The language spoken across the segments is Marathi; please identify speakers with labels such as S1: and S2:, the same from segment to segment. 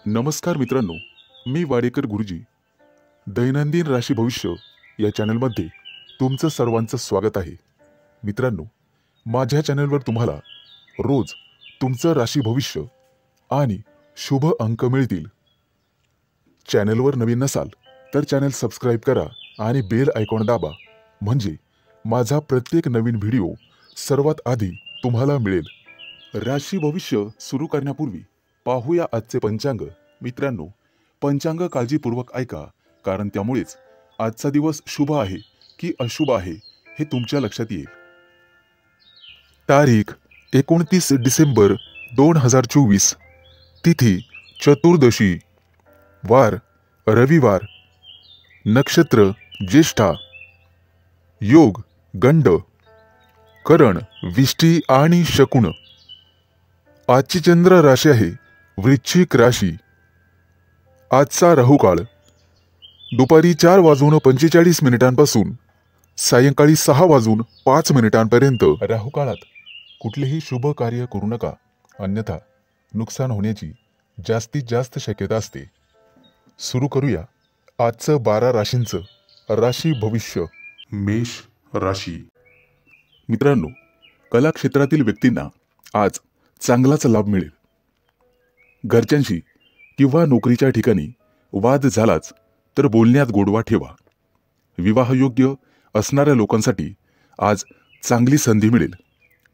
S1: नमस्कार मित्रांनो, मी वाडेकर गुरुजी. दैनंदिन राशी भविष्य या चॅनलमध्ये तुमचं सर्वांचं स्वागत आहे. मित्रांनो, माझ्या चॅनलवर तुम्हाला रोज तुमचं राशी भविष्य आणि शुभ अंक मिळतील. चॅनलवर नवीन नसाल तर चॅनल सबस्क्राईब करा आणि बेल आयकॉन दाबा, म्हणजे माझा प्रत्येक नवीन व्हिडिओ सर्वात आधी तुम्हाला मिळेल. राशी भविष्य सुरू करण्यापूर्वी पाहूया आजचे पंचांग. मित्रांनो, पंचांग काळजीपूर्वक ऐका, कारण त्यामुळेच आजचा दिवस शुभ आहे की अशुभ आहे हे तुमच्या लक्षात येईल. तारीख 29 डिसेंबर 2024. तिथी चतुर्दशी. वार रविवार. नक्षत्र ज्येष्ठा. योग गंड. करण विष्टी आणि शकुन. आजची चंद्र राशी आहे वृश्चिक राशी. आजचा राहुकाळ दुपारी 4:45 पासून सायंकाळी 6:05 पर्यंत. राहुकाळात कुठलेही शुभ कार्य करू नका, अन्यथा नुकसान होण्याची जास्तीत जास्त शक्यता असते. सुरू करूया आजचं 12 राशींचं राशी भविष्य. मेष राशी. मित्रांनो, कला क्षेत्रातील व्यक्तींना आज चांगलाच लाभ मिळेल. घरच्यांशी किंवा नोकरीच्या ठिकाणी वाद झालाच तर बोलण्यात गोडवा ठेवा. विवाहयोग्य असणाऱ्या लोकांसाठी आज चांगली संधी मिळेल.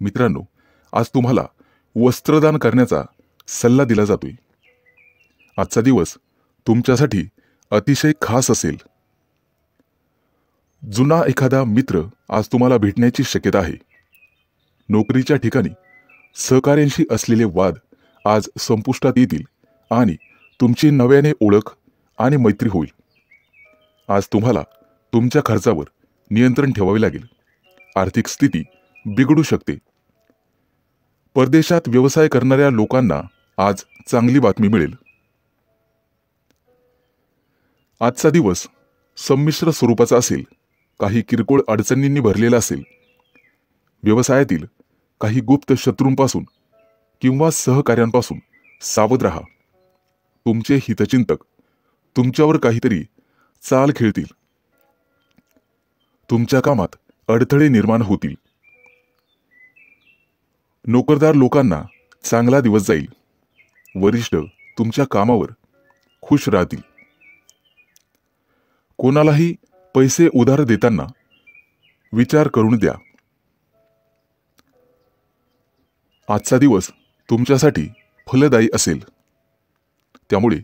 S1: मित्रांनो, आज तुम्हाला वस्त्रदान करण्याचा सल्ला दिला जातोय. आजचा दिवस तुमच्यासाठी अतिशय खास असेल. जुना एखादा मित्र आज तुम्हाला भेटण्याची शक्यता आहे. नोकरीच्या ठिकाणी सहकाऱ्यांशी असलेले वाद आज संपुष्टात येतील आणि तुमची नव्याने ओळख आणि मैत्री होईल. आज तुम्हाला तुमच्या खर्चावर नियंत्रण ठेवावे लागेल. आर्थिक स्थिती बिघडू शकते. परदेशात व्यवसाय करणाऱ्या लोकांना आज चांगली बातमी मिळेल. आजचा दिवस संमिश्र स्वरूपाचा असेल. काही किरकोळ अडचणींनी भरलेला असेल. व्यवसायातील काही गुप्त शत्रूंपासून किंवा सहकाऱ्यांपासून सावध राहा. तुमचे हितचिंतक तुमच्यावर काहीतरी चाल खेळतील. तुमच्या कामात अडथळे निर्माण होतील. नोकरदार लोकांना चांगला दिवस जाईल. वरिष्ठ तुमच्या कामावर खुश राहतील. कोणालाही पैसे उधार देताना विचार करून द्या. आजचा दिवस तुमच्यासाठी फलदायी असेल, त्यामुळे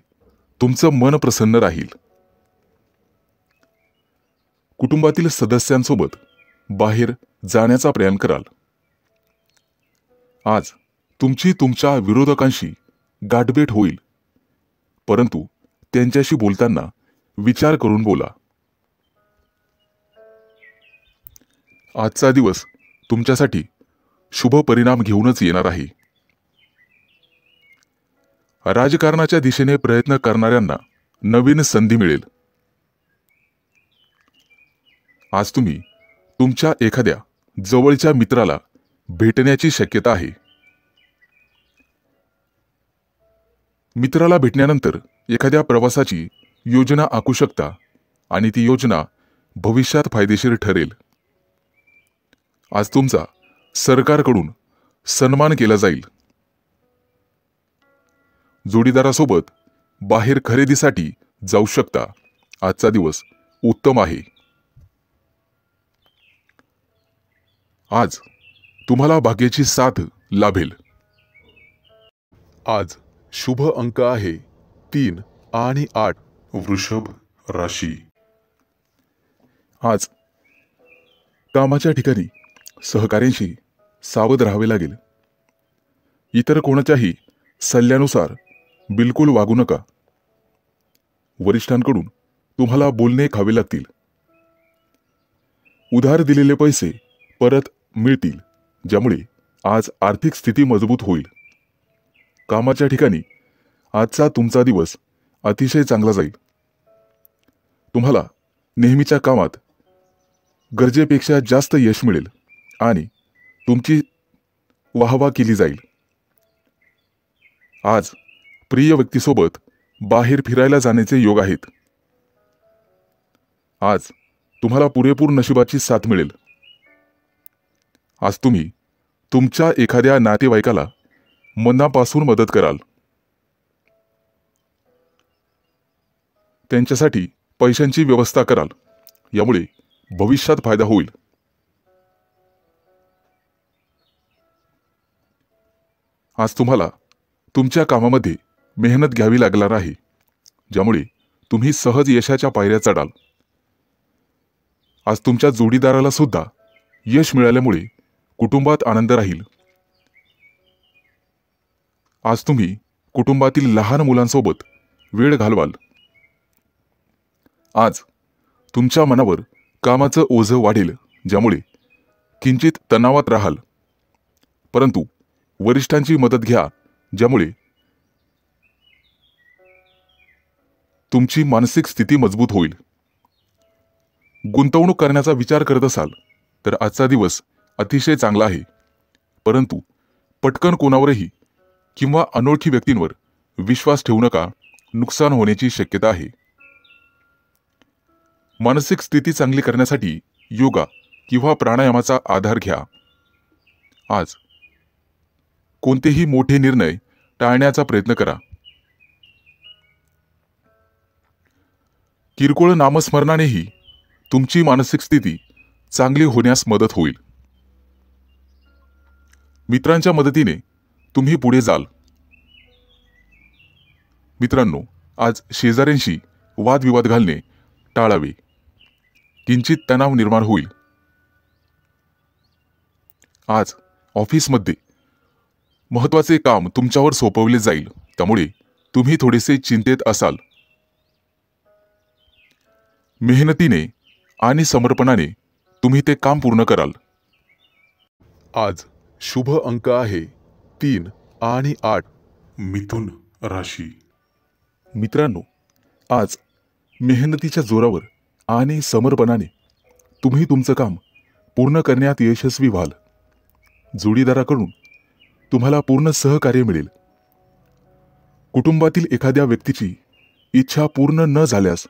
S1: तुमचं मन प्रसन्न राहील. कुटुंबातील सदस्यांसोबत बाहेर जाण्याचा प्रयत्न कराल. आज तुमची तुमच्या विरोधकांशी गाठभेट होईल, परंतु त्यांच्याशी बोलताना विचार करून बोला. आजचा दिवस तुमच्यासाठी शुभ परिणाम घेऊनच येणार आहे. राजकारणाच्या दिशेने प्रयत्न करणाऱ्यांना नवीन संधी मिळेल. आज तुम्ही तुमच्या एखाद्या जवळच्या मित्राला भेटण्याची शक्यता आहे. मित्राला भेटल्यानंतर एखाद्या प्रवासाची योजना आखू शकता आणि ती योजना भविष्यात फायदेशीर ठरेल. आज तुमचा सरकारकडून सन्मान केला जाईल. जोडीदारासोबत बाहेर खरेदीसाठी जाऊ शकता. आजचा दिवस उत्तम आहे. आज तुम्हाला भाग्याची साथ लाभेल. आज शुभ अंक आहे 3 आणि 8. वृषभ राशी. आज कामाच्या ठिकाणी सहकाऱ्यांशी सावध राहावे लागेल. इतर कोणाच्याही सल्ल्यानुसार बिलकुल वागू नका. वरिष्ठांकडून तुम्हाला बोलणे खावे लागतील. उधार दिलेले पैसे परत मिळतील, ज्यामुळे आज आर्थिक स्थिती मजबूत होईल. कामाच्या ठिकाणी आजचा तुमचा दिवस अतिशय चांगला जाईल. तुम्हाला नेहमीच्या कामात गरजेपेक्षा जास्त यश मिळेल आणि तुमची वाहवा केली जाईल. आज प्रिय व्यक्तीसोबत बाहेर फिरायला जाण्याचे योग आहेत. आज तुम्हाला पुरेपूर नशिबाची साथ मिळेल. आज तुम्ही तुमच्या एखाद्या नातेवाईकाला मनापासून मदत कराल. त्यांच्यासाठी पैशांची व्यवस्था कराल. यामुळे भविष्यात फायदा होईल. आज तुम्हाला तुमच्या कामामध्ये मेहनत घ्यावी लागणार आहे, ज्यामुळे तुम्ही सहज यशाच्या पायऱ्या चढाल. आज तुमच्या जोडीदाराला सुद्धा यश मिळाल्यामुळे कुटुंबात आनंद राहील. आज तुम्ही कुटुंबातील लहान मुलांसोबत वेळ घालवाल. आज तुमच्या मनावर कामाचं ओझं वाढेल, ज्यामुळे किंचित तणावात राहाल. परंतु वरिष्ठांची मदत घ्या, ज्यामुळे तुमची मानसिक स्थिती मजबूत होईल. गुंतवणूक करण्याचा विचार करत असाल तर आजचा दिवस अतिशय चांगला आहे. परंतु पटकन कोणावरही किंवा अनोळखी व्यक्तींवर विश्वास ठेवू नका. नुकसान होण्याची शक्यता आहे. मानसिक स्थिती चांगली करण्यासाठी योगा किंवा प्राणायामाचा आधार घ्या. आज कोणतेही मोठे निर्णय टाळण्याचा प्रयत्न करा. किरकोळ नामस्मरणानेही तुमची मानसिक स्थिती चांगली होण्यास मदत होईल. मित्रांच्या मदतीने तुम्ही पुढे जाल. मित्रांनो, आज शेजाऱ्यांशी वादविवाद घालणे टाळावे. किंचित तणाव निर्माण होईल. आज ऑफिसमध्ये महत्त्वाचे काम तुमच्यावर सोपवले जाईल, त्यामुळे तुम्ही थोडेसे चिंतेत असाल. मेहनतीने आणि समर्पणाने तुम्ही ते काम पूर्ण कराल. आज शुभ अंक आहे 3 आणि 8. मिथुन राशी. मित्रांनो, आज मेहनतीच्या जोरावर आणि समर्पणाने तुम्ही तुमचं काम पूर्ण करण्यात यशस्वी व्हाल. जोडीदाराकडून तुम्हाला पूर्ण सहकार्य मिळेल. कुटुंबातील एखाद्या व्यक्तीची इच्छा पूर्ण न झाल्यास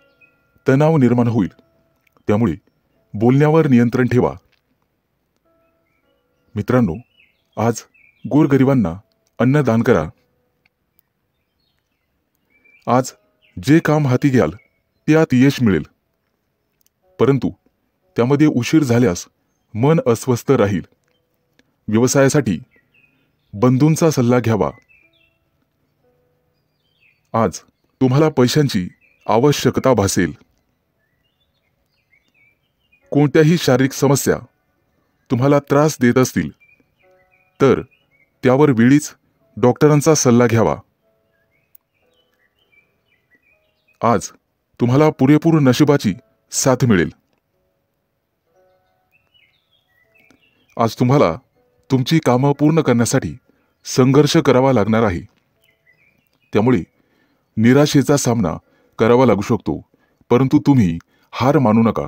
S1: तणाव निर्माण होईल, त्यामुळे बोलण्यावर नियंत्रण ठेवा. मित्रांनो, आज गोरगरिबांना अन्नदान करा. आज जे काम हाती घ्याल त्यात यश मिळेल, परंतु त्यामध्ये उशीर झाल्यास मन अस्वस्थ राहील. व्यवसायासाठी बंधूंचा सल्ला घ्यावा. आज तुम्हाला पैशांची आवश्यकता भासेल. कोणत्याही शारीरिक समस्या तुम्हाला त्रास देत असतील तर त्यावर वेळीच डॉक्टरांचा सल्ला घ्यावा. आज तुम्हाला पुरेपूर नशिबाची साथ मिळेल. आज तुम्हाला तुमची कामं पूर्ण करण्यासाठी संघर्ष करावा लागणार आहे, त्यामुळे निराशेचा सामना करावा लागू शकतो. परंतु तुम्ही हार मानू नका.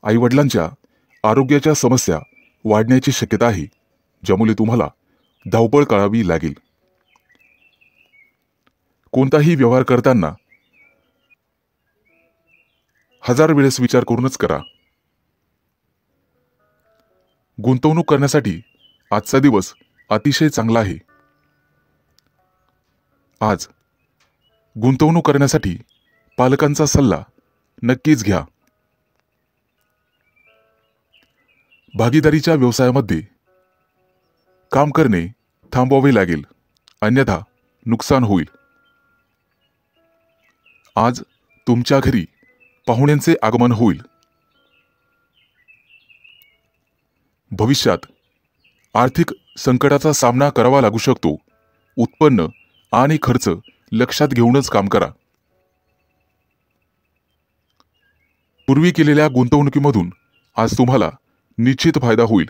S1: आईवडिलांच्या आरोग्याच्या समस्या वाढण्याची शक्यता आहे, ज्यामुळे तुम्हाला धावपळ करावी लागेल. कोणताही व्यवहार करताना 1000 वेळेस विचार करूनच करा. गुंतवणूक करण्यासाठी आजचा दिवस अतिशय चांगला आहे. आज गुंतवणूक करण्यासाठी पालकांचा सल्ला नक्कीच घ्या. भागीदारीच्या व्यवसायामध्ये काम करणे थांबवावे लागेल, अन्यथा नुकसान होईल. आज तुमच्या घरी पाहुण्यांचे आगमन होईल. भविष्यात आर्थिक संकटाचा सामना करावा लागू शकतो. उत्पन्न आणि खर्च लक्षात घेऊनच काम करा. पूर्वी केलेल्या गुंतवणुकीमधून आज तुम्हाला निश्चित फायदा होईल.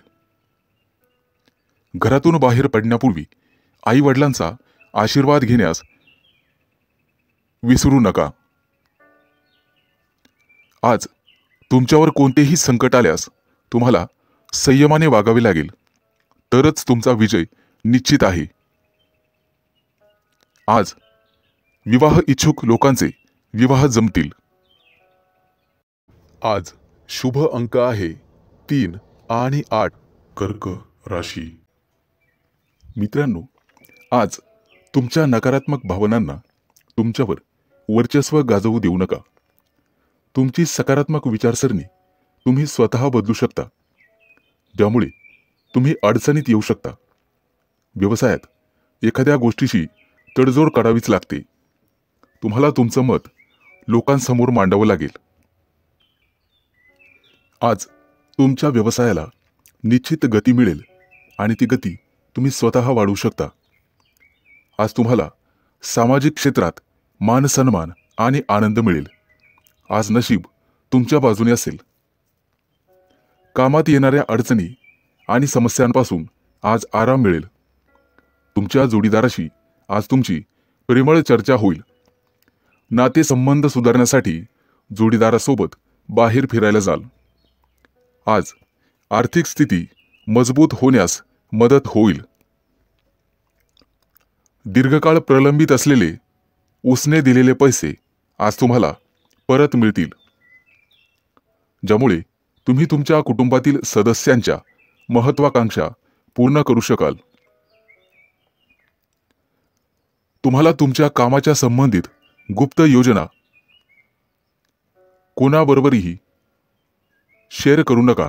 S1: घरातून बाहेर पडण्यापूर्वी आई वडिलांचा आशीर्वाद घेण्यास विसरू नका. आज तुमच्यावर कोणतेही संकट आल्यास तुम्हाला संयमाने वागावे लागेल, तरच तुमचा विजय निश्चित आहे. आज विवाह इच्छुक लोकांचे विवाह जमतील। आज शुभ अंक आहे 3 आणि 8। कर्क राशी। मित्रांनो, आज तुमच्या नकारात्मक भावनांना तुमच्यावर वर्चस्व गाजवू देऊ नका। तुमची सकारात्मक विचारसरणी तुम्ही स्वतः बदलू शकता, ज्यामुळे तुम्ही अडचणीत येऊ शकता। व्यवसायात एखाद्या गोष्टीशी तडजोड करावीच लागते। तुम्हाला तुमचं मत लोकांसमोर मांडावं लागेल। आज तुमच्या व्यवसायाला निश्चित गती मिळेल आणि ती गती तुम्ही स्वतः वाढवू शकता। आज तुम्हाला सामाजिक क्षेत्रात मान सन्मान आणि आनंद मिळेल। आज नशीब तुमच्या बाजूने असेल। कामात येणाऱ्या अडचणी आणि समस्यांपासून आज आराम मिळेल। तुमच्या जोडीदाराशी आज तुमची प्रेमळ चर्चा होईल। नातेसंबंध सुधारण्यासाठी जोडीदारासोबत बाहेर फिरायला जाल। आज आर्थिक स्थिती मजबूत होण्यास मदत होईल। दीर्घकाळ प्रलंबित असलेले उसने दिलेले पैसे आज तुम्हाला परत मिळतील, ज्यामुळे तुम्ही तुमच्या कुटुंबातील सदस्यांच्या महत्त्वाकांक्षा पूर्ण करू शकाल। तुम्हाला तुमच्या कामाच्या संबंधित गुप्त योजना कोणाबरोबरही शेअर करू नका।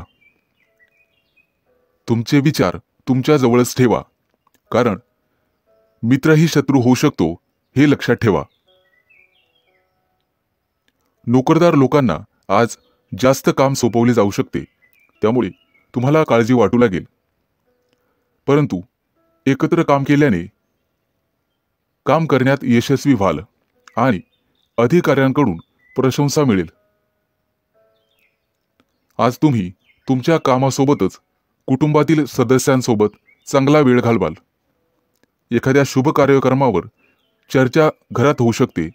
S1: तुमचे विचार तुमच्या जवळच ठेवा, कारण मित्रही शत्रू होऊ शकतो हे लक्षात ठेवा। नोकरदार लोकांना आज जास्त काम सोपवले जाऊ शकते, त्यामुळे तुम्हाला काळजी वाटू लागेल। परंतु एकत्र काम केल्याने काम करण्यात यशस्वी व्हाल आणि अधिकाऱ्यांकडून प्रशंसा मिळेल। आज तुम्ही तुमच्या कामासोबतच कुटुंबातील सदस्यांसोबत चांगला वेळ घालवाल। एखाद्या शुभ कार्यक्रमावर चर्चा घरात होऊ शकते।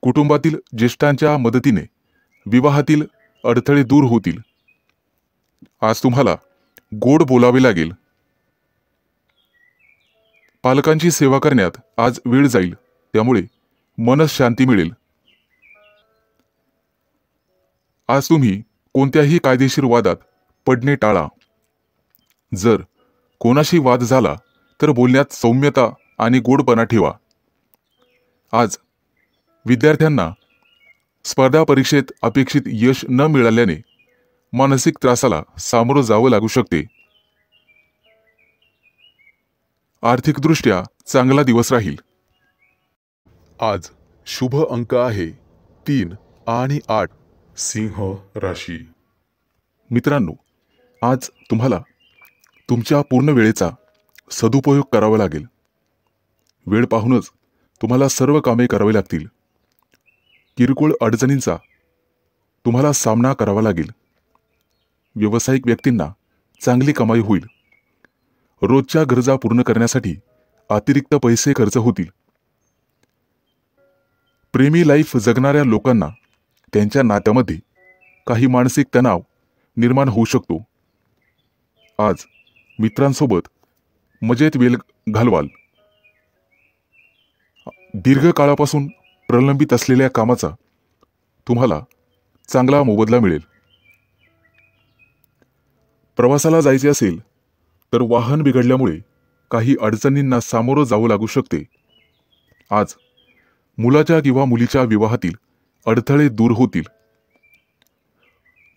S1: कुटुंबातील ज्येष्ठांच्या मदतीने विवाहातील अडथळे दूर होतील। आज तुम्हाला गोड बोलावे लागेल। पालकांची सेवा करण्यात आज वेळ जाईल, त्यामुळे मनःशांती मिळेल। आज तुम्ही कोणत्याही कायदेशीर वादात पडणे टाळा। जर कोणाशी वाद झाला तर बोलण्यात सौम्यता आणि गोडपणा ठेवा। आज विद्यार्थ्यांना स्पर्धा परीक्षेत अपेक्षित यश न मिळाल्याने मानसिक त्रासाला सामोरं जावं लागू शकते। आर्थिकदृष्ट्या चांगला दिवस राहील। आज शुभ अंक आहे 3 आणि 8। सिंह राशी। मित्रांनो, आज तुम्हाला तुमच्या पूर्ण वेळेचा सदुपयोग करावा लागेल। वेळ पाहूनच तुम्हाला सर्व कामे करावी लागतील। किरकोळ अडचणींचा तुम्हाला सामना करावा लागेल। व्यावसायिक व्यक्तींना चांगली कमाई होईल। रोजच्या गरजा पूर्ण करण्यासाठी अतिरिक्त पैसे खर्च होतील। प्रेमी लाईफ जगणाऱ्या लोकांना त्यांच्या नात्यामध्ये काही मानसिक तणाव निर्माण होऊ शकतो। आज मित्रांसोबत मजेत वेळ घालवाल। दीर्घकाळापासून प्रलंबित असलेल्या कामाचा तुम्हाला चांगला मोबदला मिळेल। प्रवासाला जायचे असेल तर वाहन बिघडल्यामुळे काही अडचणींना सामोरं जावं लागू शकते। आज मुलाच्या किंवा मुलीच्या विवाहातील अडथळे दूर होतील।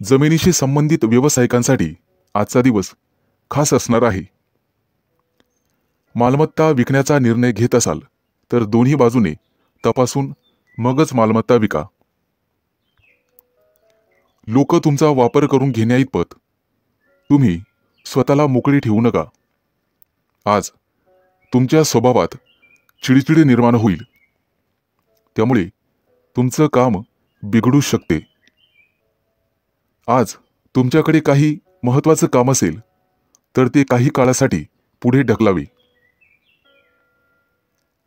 S1: जमिनीशी संबंधित व्यावसायिकांसाठी आजचा दिवस खास असणार आहे। मालमत्ता विकण्याचा निर्णय घेत असाल तर दोन्ही बाजूने तपासून मगच मालमत्ता विका। लोक तुमचा वापर करून घेण्याइतपत तुम्ही स्वतःला मोकळी ठेवू नका। आज तुमच्या स्वभावात चिडचिड निर्माण होईल, त्यामुळे तुमचं काम बिघडू शकते। आज तुमच्याकडे काही महत्त्वाचं काम असेल तर ते काही काळासाठी पुढे ढकलावे।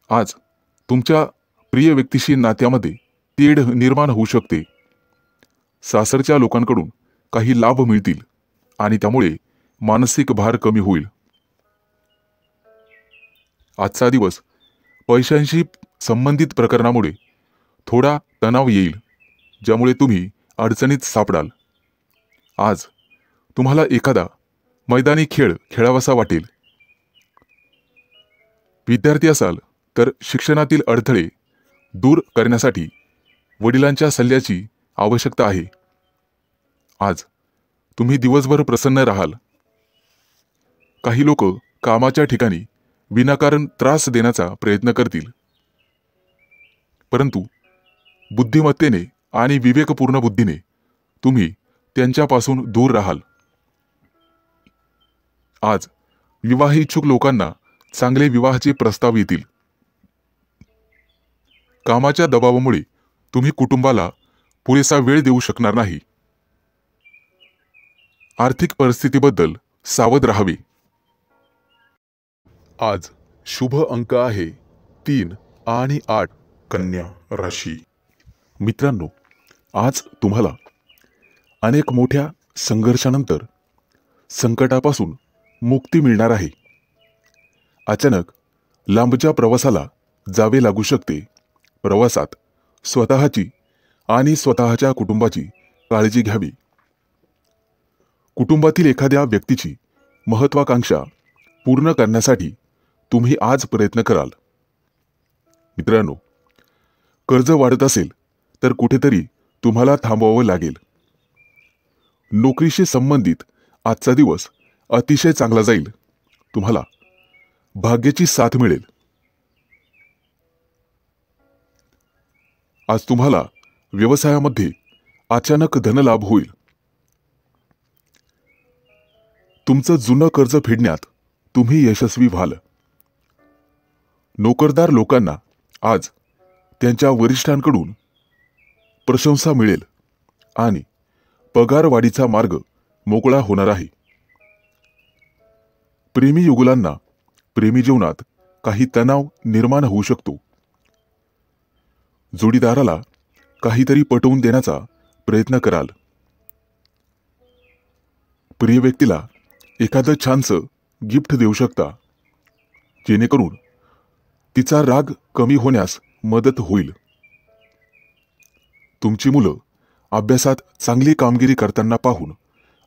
S1: आज तुमच्या प्रिय व्यक्तीशी नात्यामध्ये तेढ निर्माण होऊ शकते। सासरच्या लोकांकडून काही लाभ मिळतील आणि त्यामुळे मानसिक भार कमी होईल। आजचा दिवस पैशांशी संबंधित प्रकरणामुळे थोडा तणाव येईल, ज्यामुळे तुम्ही अडचणीत सापडाल. आज तुम्हाला एखादा मैदानी खेळ खेळावासा वाटेल. विद्यार्थी असाल तर शिक्षणातील अडथळे दूर करण्यासाठी वडिलांच्या सल्ल्याची आवश्यकता आहे. आज तुम्ही दिवसभर प्रसन्न राहाल. काही लोक कामाच्या ठिकाणी विनाकारण त्रास देण्याचा प्रयत्न करतील, परंतु बुद्धिमत्तेने आणि विवेकपूर्ण बुद्धीने तुम्ही त्यांच्यापासून दूर राहाल. आज विवाह इच्छुक लोकांना चांगले विवाहाचे प्रस्ताव येतील. कामाच्या दबावामुळे तुम्ही कुटुंबाला पुरेसा वेळ देऊ शकणार नाही. आर्थिक परिस्थितीबद्दल सावध राहावे. आज शुभ अंक आहे 3 आणि 8. कन्या राशी. मित्रांनो, आज तुम्हाला अनेक मोठ्या संघर्षानंतर संकटापासून मुक्ती मिळणार आहे. अचानक लांबच्या प्रवासाला जावे लागू शकते. प्रवासात स्वतःची आणि स्वतःच्या कुटुंबाची काळजी घ्यावी. कुटुंबातील एखाद्या व्यक्तीची महत्त्वाकांक्षा पूर्ण करण्यासाठी तुम्ही आज प्रयत्न कराल. मित्रांनो, कर्ज वाढत असेल तर कुठेतरी तुम्हाला थांबवावं लागेल. नोकरीशी संबंधित आजचा दिवस अतिशय चांगला जाईल. तुम्हाला भाग्याची साथ मिळेल. आज तुम्हाला व्यवसायामध्ये अचानक धनलाभ होईल. तुमचं जुनं कर्ज फेडण्यात तुम्ही यशस्वी व्हाल. नोकरदार लोकांना आज त्यांच्या वरिष्ठांकडून प्रशंसा मिळेल आणि पगारवाढीचा मार्ग मोकळा होणार आहे. प्रेमी युगुलांना प्रेमी जीवनात काही तणाव निर्माण होऊ शकतो. जोडीदाराला काहीतरी पटवून देण्याचा प्रयत्न कराल. प्रिय व्यक्तीला एखादं छानसं गिफ्ट देऊ शकता, जेणेकरून तिचा राग कमी होण्यास मदत होईल. तुमची मुलं अभ्यासात चांगली कामगिरी करताना पाहून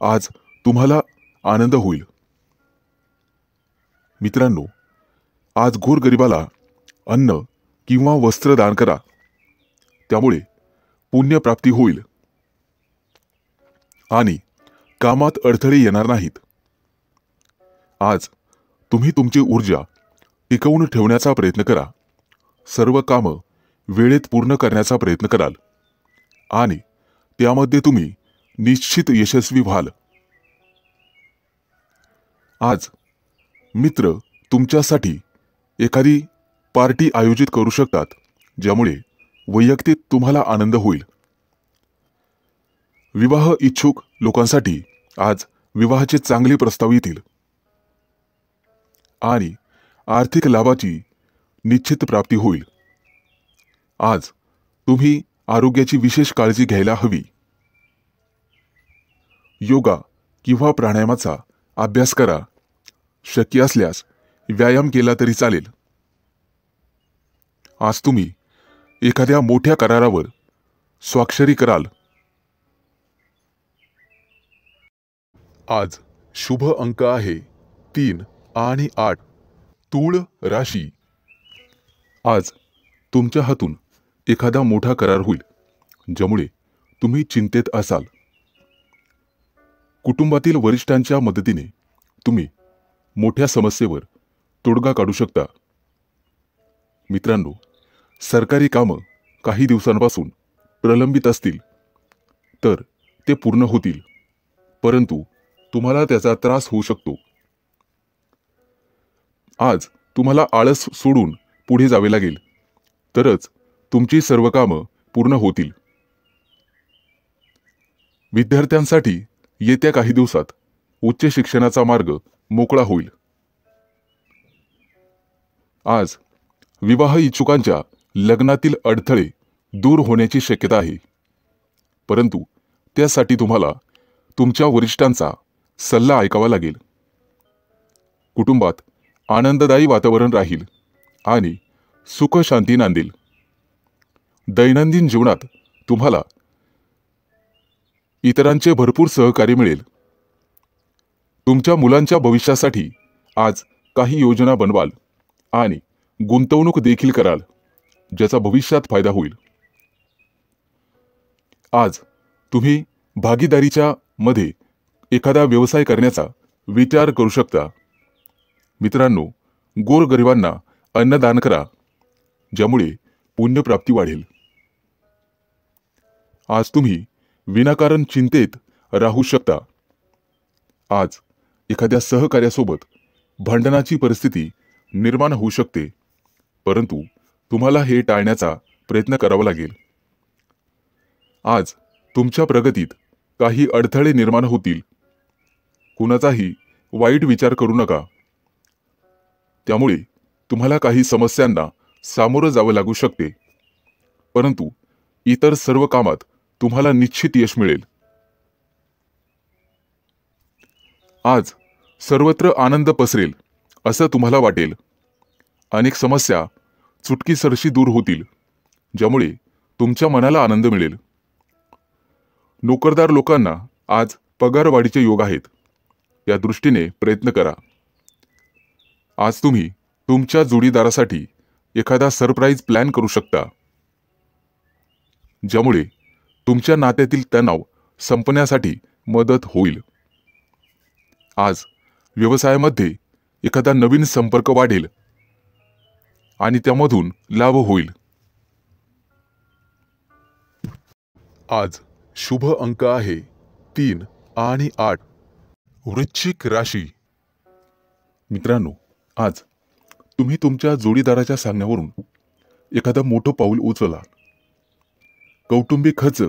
S1: आज तुम्हाला आनंद होईल. मित्रांनो, आज गोरगरिबाला अन्न किंवा वस्त्र दान करा. त्यामुळे पुण्यप्राप्ती होईल आणि कामात अडथळे येणार नाहीत. आज तुम्ही तुमची ऊर्जा टिकवून ठेवण्याचा प्रयत्न करा. सर्व कामं वेळेत पूर्ण करण्याचा प्रयत्न कराल आणि त्यामध्ये तुम्ही निश्चित यशस्वी व्हाल. आज मित्र तुमच्यासाठी एखादी पार्टी आयोजित करू शकतात, ज्यामुळे वैयक्तिक तुम्हाला आनंद होईल. विवाह इच्छुक लोकांसाठी आज विवाहाचे चांगले प्रस्ताव येतील आणि आर्थिक लाभाची निश्चित प्राप्ती होईल. आज तुम्ही आरोग्याची विशेष काळजी घ्यायला हवी. योगा किंवा प्राणायामाचा अभ्यास करा. शक्य असल्यास व्यायाम केला तरी चालेल. आज तुम्ही एखाद्या मोठ्या करारावर स्वाक्षरी कराल. आज शुभ अंक आहे 3 आणि 8. तूळ राशी. आज तुमच्या हातून एखादा मोठा करार होईल, ज्यामुळे तुम्ही चिंतेत असाल. कुटुंबातील वरिष्ठांच्या मदतीने तुम्ही मोठ्या समस्येवर तोडगा काढू शकता. मित्रांनो, सरकारी कामं काही दिवसांपासून प्रलंबित असतील तर ते पूर्ण होतील, परंतु तुम्हाला त्याचा त्रास होऊ शकतो. आज तुम्हाला आळस सोडून पुढे जावे लागेल, तरच तुमची सर्व कामं पूर्ण होतील. विद्यार्थ्यांसाठी येत्या काही दिवसात उच्च शिक्षणाचा मार्ग मोकळा होईल. आज विवाह इच्छुकांच्या लग्नातील अडथळे दूर होण्याची शक्यता आहे, परंतु त्यासाठी तुम्हाला तुमच्या वरिष्ठांचा सल्ला ऐकावा लागेल. कुटुंबात आनंददायी वातावरण राहील आणि सुख शांती नांदेल. दैनंदिन जीवनात तुम्हाला इतरांचे भरपूर सहकार्य मिळेल. तुमच्या मुलांच्या भविष्यासाठी आज काही योजना बनवाल आणि गुंतवणूक देखील कराल, ज्याचा भविष्यात फायदा होईल. आज तुम्ही भागीदारीच्या मध्ये एखादा व्यवसाय करण्याचा विचार करू शकता. मित्रांनो, गोरगरिबांना अन्नदान करा, ज्यामुळे पुण्यप्राप्ती वाढेल. आज तुम्ही विनाकारण चिंतेत राहू शकता. आज एखाद्या सहकार्यासोबत भांडणाची परिस्थिती निर्माण होऊ शकते, परंतु तुम्हाला हे टाळण्याचा प्रयत्न करावा लागेल. आज तुमच्या प्रगतीत काही अडथळे निर्माण होतील. कुणाचाही वाईट विचार करू नका. त्यामुळे तुम्हाला काही समस्यांना सामोरं जावं लागू शकते, परंतु इतर सर्व कामात तुम्हाला निश्चित यश मिळेल. आज सर्वत्र आनंद पसरेल असं तुम्हाला वाटेल. अनेक समस्या चुटकीसरशी दूर होतील, ज्यामुळे तुमच्या मनाला आनंद मिळेल. नोकरदार लोकांना आज पगारवाढीचे योग आहेत. या दृष्टीने प्रयत्न करा. आज तुम्ही तुमच्या जोडीदारासाठी एखादा सरप्राईज प्लॅन करू शकता, ज्यामुळे तुमच्या नात्यातील तणाव संपण्यासाठी मदत होईल. आज व्यवसायामध्ये एखादा नवीन संपर्क वाढेल आणि त्यामधून लाभ होईल. आज शुभ अंक आहे 3 आणि 8. वृश्चिक राशी. मित्रांनो, आज तुम्ही तुमच्या जोडीदाराच्या सांगण्यावरून एखादा मोठं पाऊल उचलला. कौटुंबिक खर्च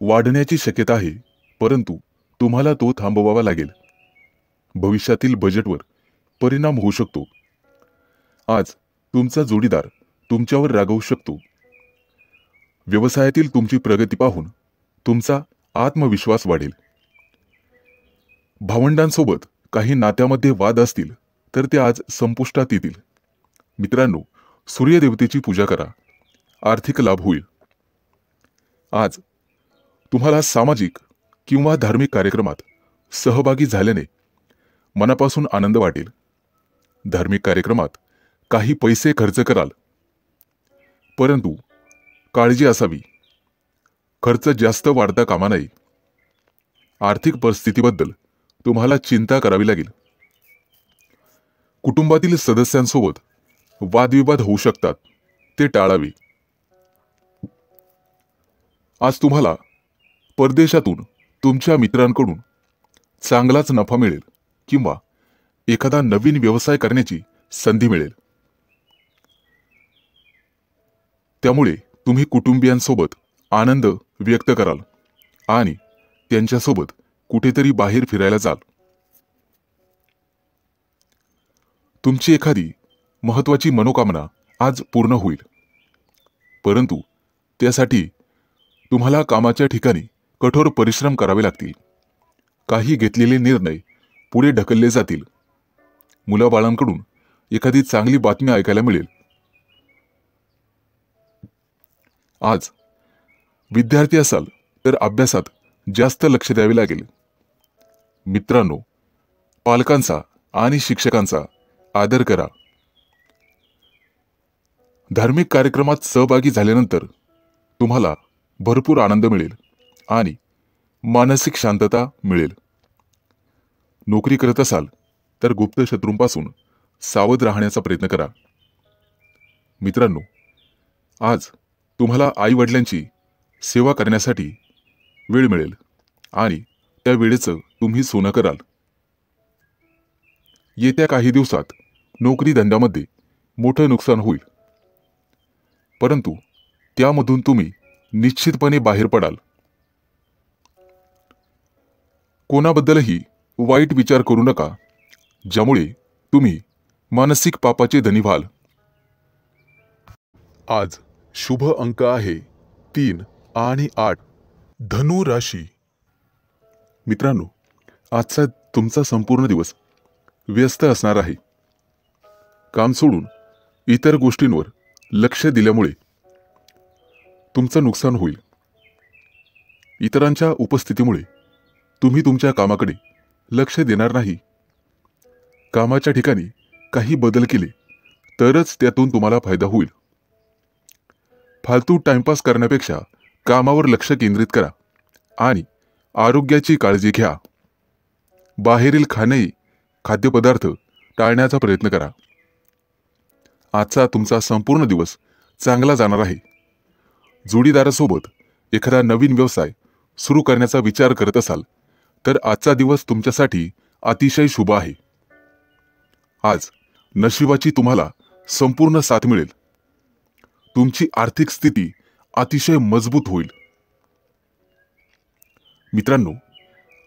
S1: वाढण्याची शक्यता आहे, परंतु तुम्हाला तो थांबवावा लागेल. भविष्यातील बजेटवर परिणाम होऊ शकतो. आज तुमचा जोडीदार तुमच्यावर रागावू शकतो. व्यवसायातील तुमची प्रगती पाहून तुमचा आत्मविश्वास वाढेल. भावंडांसोबत काही नात्यामध्ये वाद असतील तर ते आज संपुष्टात येतील. मित्रांनो, सूर्यदेवतेची पूजा करा, आर्थिक लाभ होईल. आज तुम्हाला सामाजिक किंवा धार्मिक कार्यक्रमात सहभागी झाल्याने मनापासून आनंद वाटेल. धार्मिक कार्यक्रमात काही पैसे खर्च कराल, परंतु काळजी असावी, खर्च जास्त वाढता कामा नये. आर्थिक परिस्थितीबद्दल तुम्हाला चिंता करावी लागेल. कुटुंबातील सदस्यांसोबत वादविवाद होऊ शकतात, ते टाळावे. आज तुम्हाला परदेशातून तुमच्या मित्रांकडून चांगलाच नफा मिळेल किंवा एखादा नवीन व्यवसाय करण्याची संधी मिळेल. त्यामुळे तुम्ही कुटुंबियांसोबत आनंद व्यक्त कराल आणि त्यांच्यासोबत कुठेतरी बाहेर फिरायला जाल. तुमची एखादी महत्त्वाची मनोकामना आज पूर्ण होईल, परंतु त्यासाठी तुम्हाला कामाच्या ठिकाणी कठोर परिश्रम करावे लागतील. काही घेतलेले निर्णय पुढे ढकलले जातील. मुलाबाळांकडून एखादी चांगली बातमी ऐकायला मिळेल. आज विद्यार्थी असाल तर अभ्यासात जास्त लक्ष द्यावे लागेल. मित्रांनो, पालकांचा आणि शिक्षकांचा आदर करा. धार्मिक कार्यक्रमात सहभागी झाल्यानंतर तुम्हाला भरपूर आनंद मिळेल आणि मानसिक शांतता मिळेल. नोकरी करत असाल तर गुप्त शत्रूंपासून सावध राहण्याचा प्रयत्न करा. मित्रांनो, आज तुम्हाला आई-वडिलांची सेवा करण्यासाठी वेळ मिळेल आणि त्या वेळेचं तुम्ही सोनं कराल. येत्या काही दिवसात नोकरी धंद्यामध्ये मोठं नुकसान होईल, परंतु त्यामधून तुम्ही निश्चितपणे बाहेर पडाल. कोणाबद्दलही वाईट विचार करू नका, ज्यामुळे तुम्ही मानसिक पापाचे धनी व्हाल. आज शुभ अंक आहे 3 आणि 8. धनु राशी. मित्रांनो, आजचा तुमचा संपूर्ण दिवस व्यस्त असणार आहे. काम सोडून इतर गोष्टींवर लक्ष दिल्यामुळे तुमचं नुकसान होईल. इतरांच्या उपस्थितीमुळे तुम्ही तुमच्या कामाकडे लक्ष देणार नाही. कामाच्या ठिकाणी काही बदल केले तरच त्यातून तुम्हाला फायदा होईल. फालतू टाइमपास करण्यापेक्षा कामावर लक्ष केंद्रित करा आणि आरोग्याची काळजी घ्या. बाहेरील खाद्यपदार्थ टाळण्याचा प्रयत्न करा. आजचा तुमचा संपूर्ण दिवस चांगला जाणार आहे. जोडीदारासोबत एखादा नवीन व्यवसाय सुरू करण्याचा विचार करत असाल तर आजचा दिवस तुमच्यासाठी अतिशय शुभ आहे. आज नशिबाची तुम्हाला संपूर्ण साथ मिळेल. तुमची आर्थिक स्थिती अतिशय मजबूत होईल. मित्रांनो,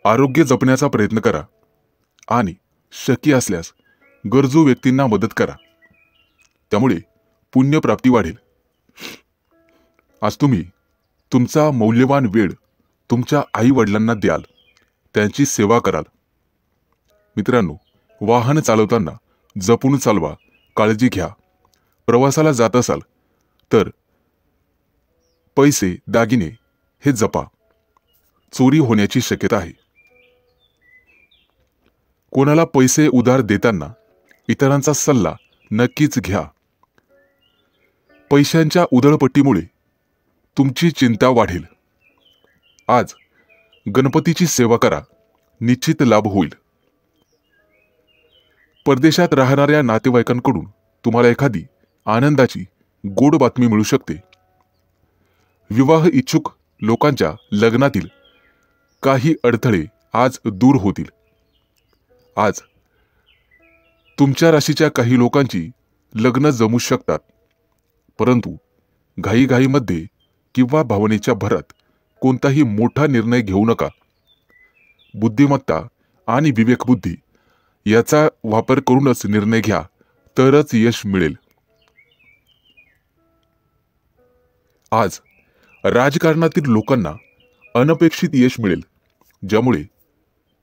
S1: आरोग्य जपण्याचा प्रयत्न करा आणि शक्य असल्यास गरजू व्यक्तींना मदत करा. त्यामुळे पुण्यप्राप्ती वाढेल. आज तुम्ही तुमचा मौल्यवान वेळ तुमच्या आई वडिलांना द्याल, त्यांची सेवा कराल. मित्रांनो, वाहन चालवताना जपून चालवा, काळजी घ्या. प्रवासाला जात असाल तर पैसे दागिने हे जपा. चोरी होण्याची शक्यता आहे. कोणाला पैसे उधार देताना इतरांचा सल्ला नक्कीच घ्या. पैशांच्या उधळपट्टीमुळे तुमची चिंता वाढेल. आज गणपतीची सेवा करा, निश्चित लाभ होईल. परदेशात राहणाऱ्या नातेवाईकांकडून तुम्हाला एखादी आनंदाची गोड बातमी मिळू शकते. विवाह इच्छुक लोकांच्या लग्नातील काही अडथळे आज दूर होतील. आज तुमच्या राशीच्या काही लोकांची लग्न जमू शकतात, परंतु घाईघाईमध्ये किंवा भावनेच्या भरात कोणताही मोठा निर्णय घेऊ नका. बुद्धिमत्ता आणि विवेकबुद्धी याचा वापर करूनच निर्णय घ्या, तरच यश मिळेल. आज राजकारणातील लोकांना अनपेक्षित यश मिळेल, ज्यामुळे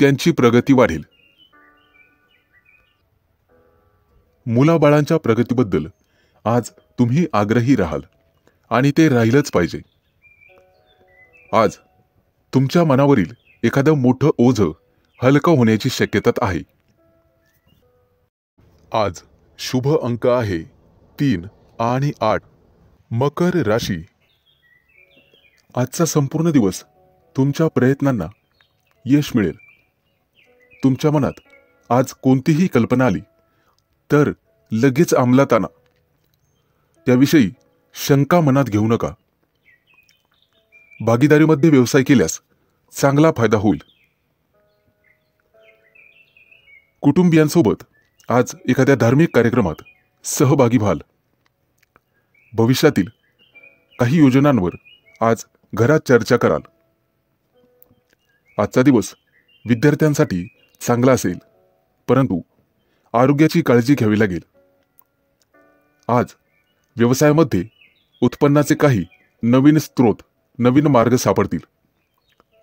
S1: त्यांची प्रगती वाढेल. मुलाबाळांच्या प्रगतीबद्दल आज तुम्ही आग्रही राहाल आणि ते राहिलंच पाहिजे. आज तुमच्या मनावरील एखादं मोठं ओझं हलकं होण्याची शक्यता आहे. आज शुभ अंक आहे 3 आणि 8. मकर राशी. आजचा संपूर्ण दिवस तुमच्या प्रयत्नांना यश मिळेल. तुमच्या मनात आज कोणतीही कल्पना आली तर लगेच अंमलात आणा. त्याविषयी शंका मनात घेऊ नका. भागीदारीमध्ये व्यवसाय केल्यास चांगला फायदा होईल. कुटुंबियांसोबत आज एखाद्या धार्मिक कार्यक्रमात सहभागी व्हाल. भविष्यातील काही योजनांवर आज घरात चर्चा कराल. आजचा दिवस विद्यार्थ्यांसाठी चांगला असेल, परंतु आरोग्याची काळजी घ्यावी लागेल. आज व्यवसायामध्ये उत्पन्नाचे काही नवीन स्रोत, नवीन मार्ग सापडतील.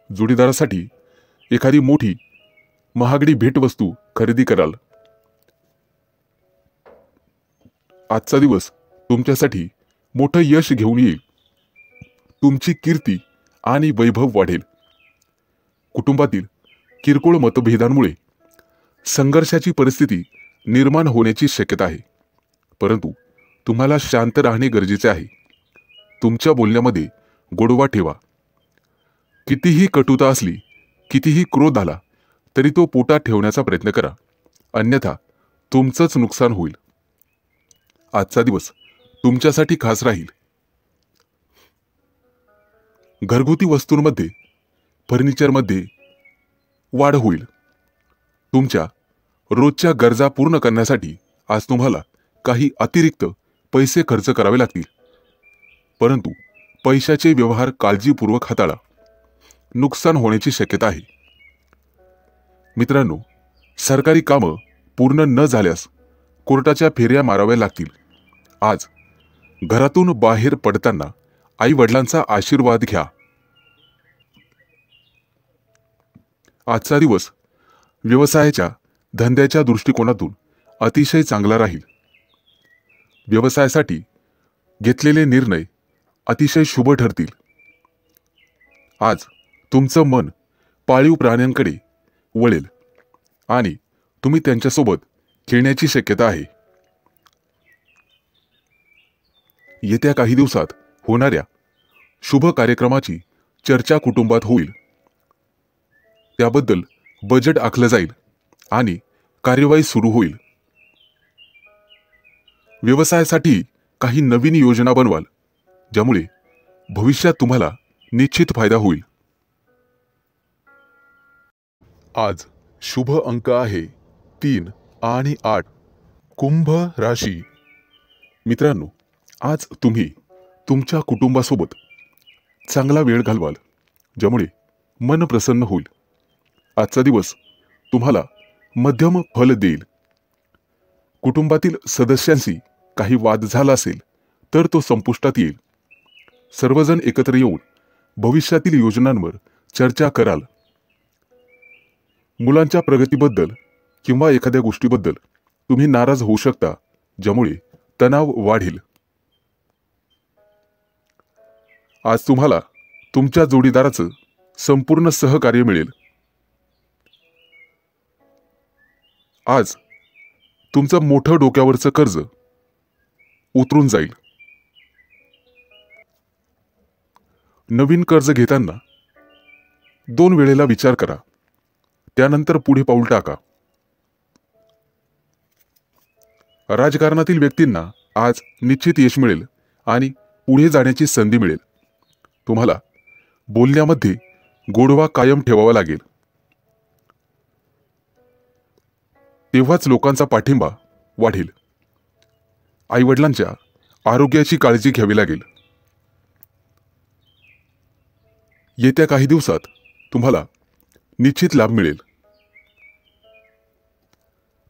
S1: जोडीदारासाठी एखादी मोठी महागडी भेटवस्तू खरेदी कराल. आजचा दिवस तुमच्यासाठी मोठं यश घेऊन येईल. तुमची कीर्ती आणि वैभव वाढेल. कुटुंबातील किरकोळ मतभेदांमुळे संघर्षाची परिस्थिती निर्माण होण्याची शक्यता आहे, परंतु तुम्हाला शांत राहणे गरजेचे आहे. तुमच्या बोलण्यामध्ये गोडवा ठेवा. कितीही कटुता असली, कितीही क्रोध आला तरी तो पोटात ठेवण्याचा प्रयत्न करा, अन्यथा तुमचंच नुकसान होईल. आजचा दिवस तुमच्यासाठी खास राहील. घरगुती वस्तूंमध्ये, फर्निचरमध्ये वाढ होईल. तुमच्या रोजच्या गरजा पूर्ण करण्यासाठी आज तुम्हाला काही अतिरिक्त पैसे खर्च करावे लागतील, परंतु पैशाचे व्यवहार काळजीपूर्वक हाताळा. नुकसान होण्याची शक्यता आहे. मित्रांनो, सरकारी कामं पूर्ण न झाल्यास कोर्टाच्या फेऱ्या माराव्या लागतील. आज घरातून बाहेर पडताना आई वडिलांचा आशीर्वाद घ्या. आजचा दिवस व्यवसायाच्या धंद्याच्या दृष्टिकोनातून अतिशय चांगला राहील. व्यवसायासाठी घेतलेले निर्णय अतिशय शुभ ठरतील. आज तुमचं मन पाळीव प्राण्यांकडे वळेल आणि तुम्ही त्यांच्यासोबत खेळण्याची शक्यता आहे. येत्या काही दिवसात होणाऱ्या शुभ कार्यक्रमाची चर्चा कुटुंबात होईल. त्याबद्दल बजेट आखलं जाईल आणि कार्यवाही सुरू होईल. व्यवसायासाठी काही नवीन योजना बनवाल, ज्यामुळे भविष्यात तुम्हाला निश्चित फायदा होईल. आज शुभ अंक आहे 3 आणि 8. कुंभ राशी. मित्रांनो, आज तुम्ही तुमच्या कुटुंबासोबत चांगला वेळ घालवाल, ज्यामुळे मन प्रसन्न होईल. आजचा दिवस तुम्हाला मध्यम फल देईल. कुटुंबातील सदस्यांशी काही वाद झाला असेल तर तो संपुष्टात येईल. सर्वजण एकत्र येऊन भविष्यातील योजनांवर चर्चा कराल. मुलांच्या प्रगतीबद्दल किंवा एखाद्या गोष्टीबद्दल तुम्ही नाराज होऊ शकता, ज्यामुळे तणाव वाढेल. आज तुम्हाला तुमच्या जोडीदाराचं संपूर्ण सहकार्य मिळेल. आज तुमचं मोठं डोक्यावरचं कर्ज उतरून जाईल. नवीन कर्ज घेताना 2 वेळेला विचार करा, त्यानंतर पुढे पाऊल टाका. राजकारणातील व्यक्तींना आज निश्चित यश मिळेल आणि पुढे जाण्याची संधी मिळेल. तुम्हाला बोलण्यामध्ये गोडवा कायम ठेवावा लागेल. तेव्हाच लोकांचा पाठिंबा वाढेल. आईवडिलांच्या आरोग्याची काळजी घ्यावी लागेल. येत्या काही दिवसात तुम्हाला निश्चित लाभ मिळेल.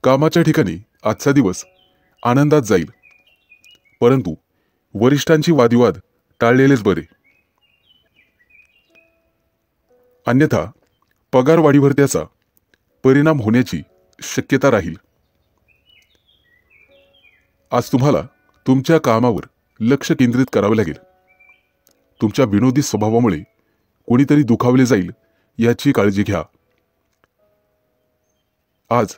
S1: कामाच्या ठिकाणी आजचा दिवस आनंदात जाईल, परंतु वरिष्ठांची वादविवाद टाळलेलेच बरे. अन्यथा पगारवाढीवर त्याचा परिणाम होण्याची शक्यता राहील. आज तुम्हाला तुमच्या कामावर लक्ष केंद्रित करावे लागेल. तुमच्या विनोदी स्वभावामुळे कोणीतरी दुखावले जाईल याची काळजी घ्या. आज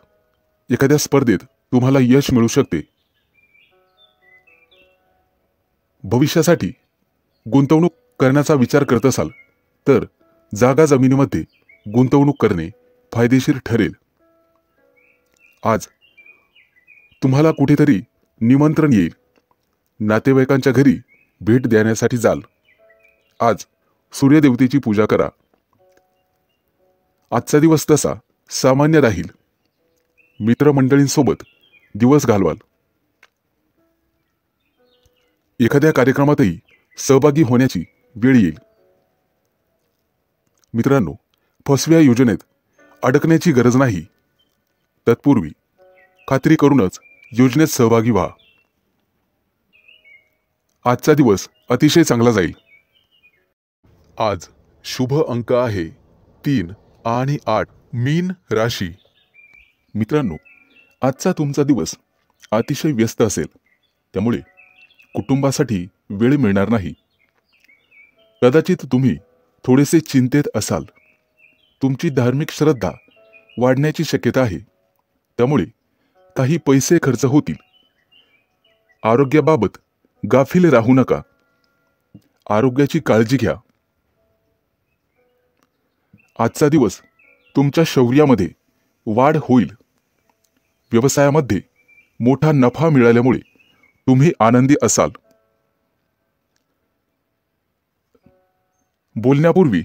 S1: एखाद्या स्पर्धेत तुम्हाला यश मिळू शकते. भविष्यासाठी गुंतवणूक करण्याचा विचार करत असाल तर जागा जमिनीमध्ये गुंतवणूक करणे फायदेशीर ठरेल. आज तुम्हाला कुठेतरी निमंत्रण येईल. नातेवाईकांच्या घरी भेट देण्यासाठी जाल. आज सूर्यदेवतेची पूजा करा. आजचा दिवस तसा सामान्य राहील. मित्रमंडळींसोबत दिवस घालवाल. एखाद्या कार्यक्रमातही सहभागी होण्याची वेळ येईल. मित्रांनो, फसव्या योजनेत अडकण्याची गरज नाही. तत्पूर्वी खात्री करूनच योजनेत सहभागी व्हा. आजचा दिवस अतिशय चांगला जाईल. आज शुभ अंक आहे 3 आणि 8. मीन राशी. मित्रांनो, आजचा तुमचा दिवस अतिशय व्यस्त असेल, त्यामुळे कुटुंबासाठी वेळ मिळणार नाही. कदाचित तुम्ही थोडेसे चिंतेत असाल. तुमची धार्मिक श्रद्धा वाढण्याची शक्यता आहे, त्यामुळे काही पैसे खर्च होतील. आरोग्याबाबत गाफील राहू नका. आरोग्याची काळजी घ्या. आजचा दिवस तुमच्या शौर्यामध्ये वाढ होईल. व्यवसायामध्ये मोठा नफा मिळाल्यामुळे तुम्ही आनंदी असाल. बोलण्यापूर्वी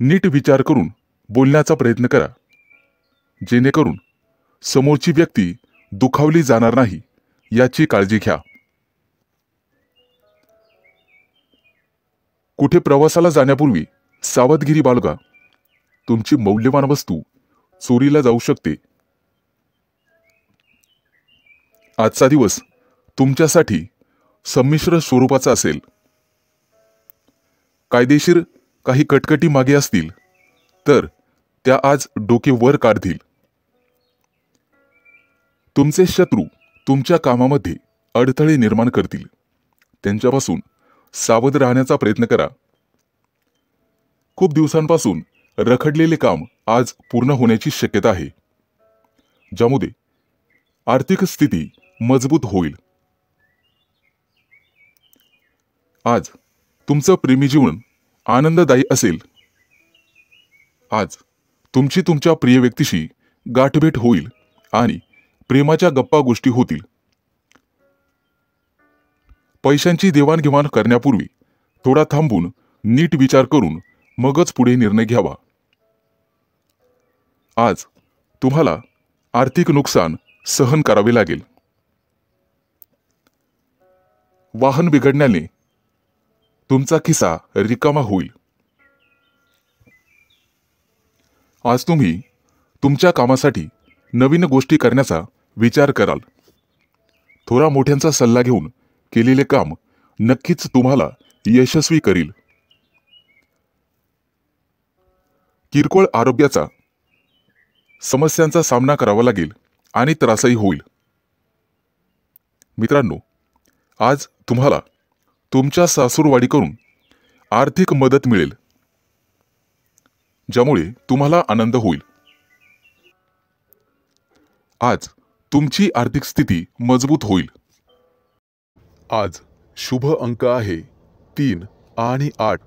S1: नीट विचार करून बोलण्याचा प्रयत्न करा, जेणेकरून समोरची व्यक्ती दुखावली जाणार नाही याची काळजी घ्या. कुठे प्रवासाला जाण्यापूर्वी सावधगिरी बाळगा. तुमची मौल्यवान वस्तू चोरीला जाऊ शकते. आजचा दिवस तुमच्यासाठी संमिश्र स्वरूपाचा असेल. कायदेशीर काही कटकटी मागे असतील तर त्या आज डोके वर काढतील. तुमचे शत्रू तुमच्या कामामध्ये अडथळे निर्माण करतील. त्यांच्यापासून सावध राहण्याचा प्रयत्न करा. खूप दिवसांपासून रखडलेले काम आज पूर्ण होण्याची शक्यता आहे, ज्यामुळे आर्थिक स्थिती मजबूत होईल. आज तुमचं प्रेमी जीवन आनंददायी असेल. आज तुमची तुमच्या प्रिय व्यक्तीशी गाठभेट होईल आणि प्रेमाच्या गप्पा गोष्टी होतील. पैशांची देवाणघेवाण करण्यापूर्वी थोडा थांबून नीट विचार करून मगच पुढे निर्णय घ्यावा. आज तुम्हाला आर्थिक नुकसान सहन करावे लागेल. वाहन बिघडण्याने तुमचा खिसा रिकामा होईल. आज तुम्ही तुमच्या कामासाठी नवीन गोष्टी करण्याचा विचार कराल. थोडा मोठ्यांचा सल्ला घेऊन केलेले काम नक्कीच तुम्हाला यशस्वी करील. किरकोळ आरोग्याचा समस्यांचा सामना करावा लागेल आणि त्रासही होईल. मित्रांनो, आज तुम्हाला तुमच्या सासूरवाडीकडून आर्थिक मदत मिळेल, ज्यामुळे तुम्हाला आनंद होईल. आज तुमची आर्थिक स्थिती मजबूत होईल. आज शुभ अंक आहे 3 आणि 8.